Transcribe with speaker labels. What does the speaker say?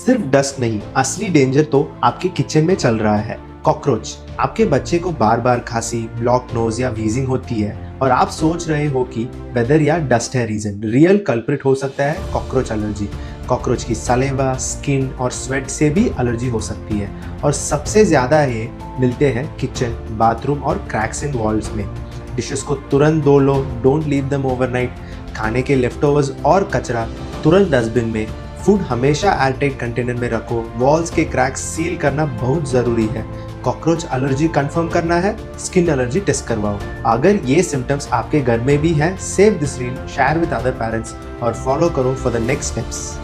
Speaker 1: सिर्फ डस्ट नहीं, असली डेंजर तो आपके किचन में चल रहा है। कॉकरोच। आपके बच्चे को बार बार खांसी, ब्लॉक नोज या वीजिंग होती है और आप सोच रहे हो कि वेदर या डस्ट है रीजन। रियल कल्प्रिट हो सकता है कॉकरोच एलर्जी। कॉकरोच की सलेवा, स्किन और स्वेट से भी एलर्जी हो सकती है और सबसे ज्यादा ये मिलते हैं किचन, बाथरूम और क्रैक्स इन वॉल्स में। डिशेस को तुरंत धो लो, डोंट लीव देम ओवरनाइट। खाने के लेफ्टओवर्स और कचरा तुरंत डस्टबिन में। फूड हमेशा एयरटाइट कंटेनर में रखो। वॉल्स के क्रैक्स सील करना बहुत जरूरी है। कॉकरोच एलर्जी कंफर्म करना है, स्किन एलर्जी टेस्ट करवाओ। अगर ये सिम्टम्स आपके घर में भी हैं, save this reel, share with other parents और फॉलो करो फॉर द नेक्स्ट स्टेप्स।